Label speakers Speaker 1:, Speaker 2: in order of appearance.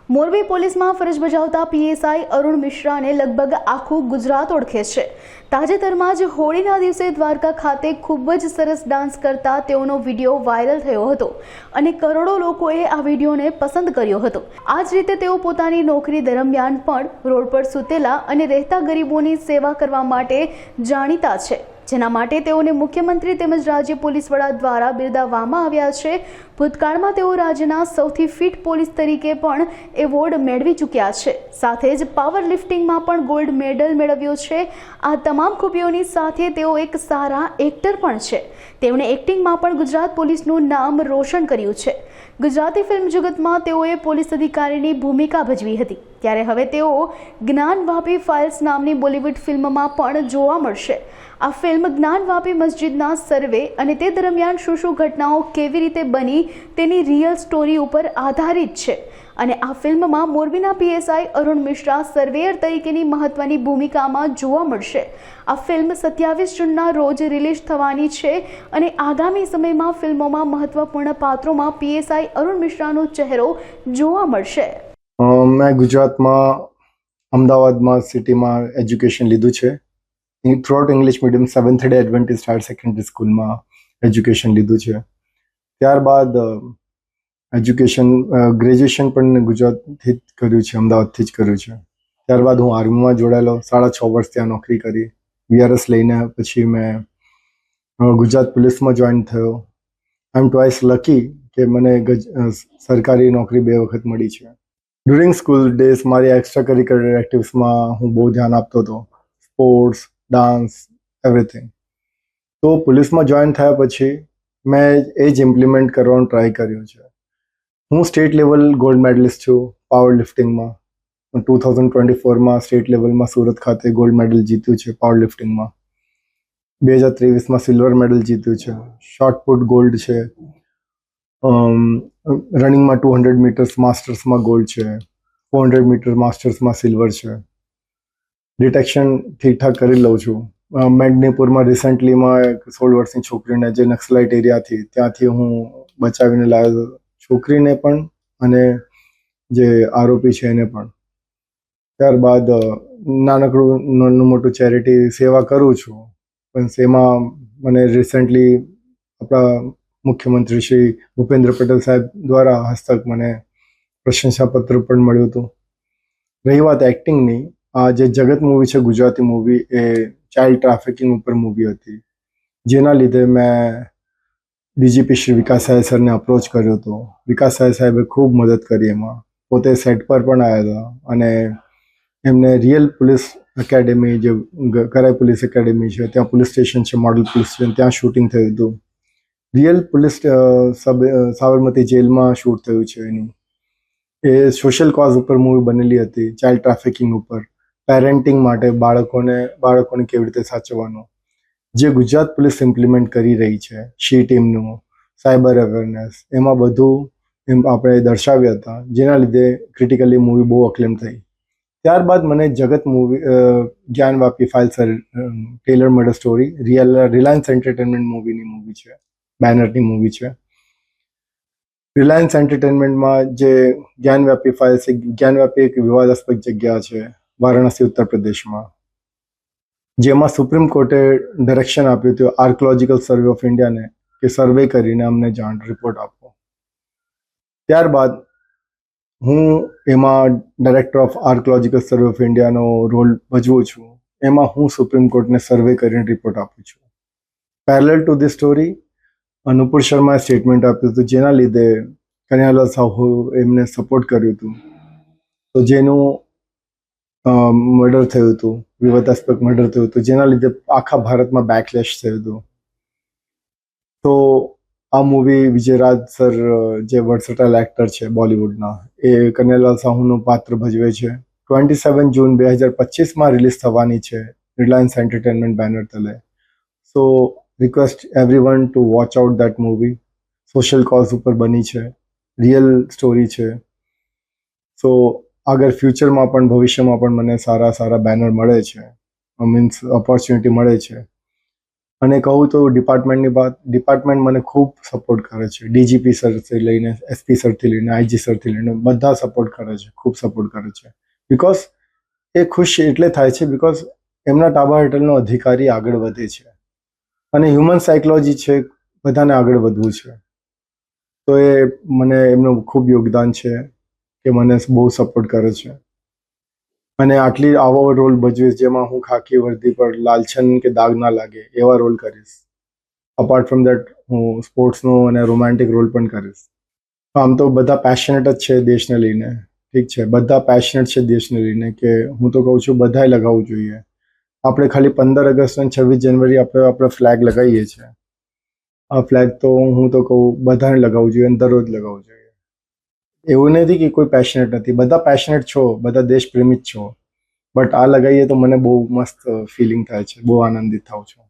Speaker 1: મોરબી પોલીસમાં ફરજ બજાવતા પીએસઆઈ અરુણ મિશ્રાને લગભગ આખું ગુજરાત ઓળખે છે। તાજેતરમાં જ હોળીના દિવસે દ્વારકા ખાતે ખૂબ જ સરસ ડાન્સ કરતા તેઓનો વિડીયો વાયરલ થયો હતો અને કરોડો લોકોએ આ વિડીયોને પસંદ કર્યો હતો। આ જ રીતે તેઓ પોતાની નોકરી દરમિયાન પણ રોડ પર સૂતેલા અને રહેતા ગરીબોની સેવા કરવા માટે જાણીતા છે, જેના માટે તેઓને મુખ્યમંત્રી તેમજ રાજ્ય પોલીસ વડા દ્વારા બિરદાવવામાં આવ્યા છે। ભૂતકાળમાં તેઓ રાજ્યના સૌથી ફિટ પોલીસ તરીકે પણ એવોર્ડ મેળવી ચૂક્યા છે, સાથે જ પાવર લિફ્ટિંગમાં પણ ગોલ્ડ મેડલ મેળવ્યો છે। આ તમામ ખૂબીઓની સાથે તેઓ એક સારા એક્ટર પણ છે। તેમણે એક્ટિંગમાં પણ ગુજરાત પોલીસનું નામ રોશન કર્યું છે। ગુજરાતી ફિલ્મ જગતમાં તેઓએ પોલીસ અધિકારીની ભૂમિકા ભજવી હતી, ત્યારે હવે તેઓ જ્ઞાનવાપી ફાઇલ્સ નામની બોલિવૂડ ફિલ્મમાં પણ જોવા મળશે। આ ફિલ્મ જ્ઞાનવાપી મસ્જિદના સર્વે અને તે દરમિયાન શું ઘટનાઓ કેવી રીતે બની તેની રિયલ સ્ટોરી ઉપર આધારિત છે અને આ ફિલ્મમાં મોરબીના પીએસઆઈ અરુણ મિશ્રા સર્વેયર તરીકેની મહત્વની ભૂમિકામાં જોવા મળશે। આ ફિલ્મ 27 જૂનના રોજ રિલીઝ થવાની છે અને આગામી સમયમાં ફિલ્મોમાં મહત્વપૂર્ણ પાત્રોમાં પીએસઆઈ અરુણ મિશ્રાનો ચહેરો જોવા મળશે।
Speaker 2: મેં ગુજરાતમાં અમદાવાદમાં સિટીમાં એજ્યુકેશન લીધું છે। Throughout English medium 7th day Adventist higher secondary સ્કૂલમાં એજ્યુકેશન લીધું છે। ત્યારબાદ ગ્રેજ્યુએશન પણ ગુજરાતથી જ કર્યું છે, અમદાવાદથી જ કર્યું છે। ત્યારબાદ હું આર્મીમાં જોડાયેલો, 6.5 વર્ષ ત્યાં નોકરી કરી। વીઆરએસ લઈને પછી મેં ગુજરાત પોલીસમાં જોઈન થયો। આઈ એમ ટ્વાઇસ લકી કે મને સરકારી નોકરી 2 વખત મળી છે। ડ્યુરિંગ સ્કૂલ ડેઝ મારી એક્સ્ટ્રા કરિક્યુલર એક્ટિવિટીઝમાં હું બહુ ધ્યાન આપતો હતો, સ્પોર્ટ્સ, ડાન્સ, એવરીથિંગ। તો પોલીસમાં જોઈન થયા પછી મેં એ જ ઇમ્પ્લિમેન્ટ કરવાનો ટ્રાય કર્યો છે। હું સ્ટેટ લેવલ ગોલ્ડ મેડલિસ્ટ છું પાવર લિફ્ટિંગમાં। 2024માં સ્ટેટ લેવલમાં સુરત ખાતે ગોલ્ડ મેડલ જીત્યું છે પાવર લિફ્ટિંગમાં। 2023માં સિલ્વર મેડલ જીત્યું છે। શોર્ટ પુટ ગોલ્ડ છે। રનિંગમાં 200 મીટર્સ માસ્ટર્સમાં ગોલ્ડ છે। 400 મીટર માસ્ટર્સમાં સિલ્વર છે। ડિટેક્શન ઠીકઠાક કરી લઉં છું। મેદનીપુરમાં રિસેન્ટલીમાં એક 16 વર્ષની છોકરીને જે નક્સલાઇટ એરિયાથી ત્યાંથી હું બચાવીને લાવ્યો, છોકરીને પણ અને જે આરોપી છે એને પણ। ત્યારબાદ નાનું મોટું ચેરિટી સેવા કરું છું, પણ એમાં મને રિસેન્ટલી આપણા મુખ્યમંત્રી શ્રી ભૂપેન્દ્ર પટેલ સાહેબ દ્વારા હસ્તક મને પ્રશંસાપત્ર પણ મળ્યું હતું। રહી વાત એક્ટિંગની, આ જે જગત મૂવી છે ગુજરાતી મૂવી, એ ચાઇલ્ડ ટ્રાફિકિંગ ઉપર મૂવી હતી, જેના લીધે મેં ડીજીપી શ્રી વિકાસ સાહેબ સરને અપ્રોચ કર્યો હતો। વિકાસ સાહેબે ખૂબ મદદ કરી, એમાં પોતે સેટ પર પણ આવ્યા હતા અને એમને રિયલ પોલીસ એકેડેમી, જે કરાઈ પોલીસ એકેડેમી છે ત્યાં પોલીસ સ્ટેશન છે, મોડલ પોલીસ સ્ટેશન, ત્યાં શૂટિંગ થયું હતું। રિયલ પોલીસ સાબરમતી જેલમાં શૂટ થયું છે એનું। એ સોશિયલ કોઝ ઉપર મૂવી બનેલી હતી, ચાઇલ્ડ ટ્રાફિકિંગ ઉપર, પેરેન્ટિંગ માટે, બાળકોને કેવી રીતે સાચવવાનું, જે ગુજરાત પોલીસ ઇમ્પ્લિમેન્ટ કરી રહી છે। શી ટીમનું સાયબર અવેરનેસ, એમાં બધું આપણે દર્શાવ્યા હતા, જેના લીધે ક્રિટિકલી મૂવી બહુ અક્લેમ થઈ। ત્યારબાદ મને જગત movie Gyanvapi files tailor murder story Reliance Entertainment movie છે, બેનરની મૂવી છે। રિલાયન્સ એન્ટરટેનમેન્ટમાં જે જ્ઞાનવાપી ફાઇલ્સ, જ્ઞાનવાપી એક વિવાદાસ્પદ જગ્યા છે વારાણસી, ઉત્તર પ્રદેશમાં, જેમાં સુપ્રીમ કોર્ટે ડાયરેક્શન આપ્યું હતું આર્કિયોલોજીકલ સર્વે ઓફ ઇન્ડિયાને કે સર્વે કરીને અમને રિપોર્ટ આપો। ત્યારબાદ હું એમાં director of archaeological survey of ઇન્ડિયાનો રોલ ભજવું છું। એમાં હું સુપ્રીમ કોર્ટને સર્વે કરીને રિપોર્ટ આપું છું। પેરેલલ ટુ ધી સ્ટોરી, અનુપુર શર્માએ સ્ટેટમેન્ટ આપ્યું હતું, જેના લીધે કનૈયાલાલ સાહુ એમને સપોર્ટ કર્યું હતું, તો જેનું મર્ડર થયું હતું, વિવાદાસ્પદ મર્ડર થયું હતું, જેના લીધે આખા ભારતમાં બેકલેશ થયું હતું। તો આ મૂવી વિજયરાજ સર, જે વર્સટાઇલ એક્ટર છે બોલિવૂડના, એ કનૈયાલાલ સાહુનું પાત્ર ભજવે છે। 27 જૂન 2025માં રિલીઝ થવાની છે રિલાયન્સ એન્ટરટેનમેન્ટ બેનર તલે। So request everyone to watch out that movie. Social cause ઉપર બની છે, રિયલ સ્ટોરી છે। સો આગળ ફ્યુચરમાં પણ, ભવિષ્યમાં પણ મને સારા બેનર મળે છે, મીન્સ ઓપોર્ચ્યુનિટી મળે છે, અને કહું તો ડિપાર્ટમેન્ટ મને ખૂબ સપોર્ટ કરે છે. ડીજીપી સરથી લઈને એસપી સરથી લઈને આઈજી સરથી લઈને બધા સપોર્ટ કરે છે, ખૂબ સપોર્ટ કરે છે. બિકોઝ એ ખુશ એટલે થાય છે બિકોઝ એમના તાબા હેઠળનો અધિકારી આગળ વધે છે અને હ્યુમન સાયકોલોજી છે, બધાને આગળ વધવું છે. તો એ મને એમનું ખૂબ યોગદાન છે કે મને બહુ સપોર્ટ કરે છે અને આવો રોલ ભજવીશ જેમાં હું ખાકી વર્દી પર લાલછન કે દાગ ના લાગે એવા રોલ કરીશ. અપાર્ટ ફ્રોમ દેટ હું સ્પોર્ટ્સનો અને રોમેન્ટિક રોલ પણ કરીશ. આમ તો બધા પેશનેટ જ છે દેશને લઈને, ઠીક છે, બધા પેશનેટ છે દેશને લઈને કે હું તો કહું છું બધાએ લગાવવું જોઈએ. આપણે ખાલી 15 ઓગસ્ટ અને 26 જાન્યુઆરી આપણે ફ્લેગ લગાવીએ છીએ. આ ફ્લેગ તો હું તો કહું બધાને લગાવવું જોઈએ અને દરરોજ લગાવવું જોઈએ. એવું નથી કે કોઈ પેશનેટ નથી, બધા પેશનેટ છો, બધા દેશ પ્રેમી જ છો, બટ આ લગાવીએ તો મને બહુ મસ્ત ફિલિંગ થાય છે, બહુ આનંદિત થાઉં છું.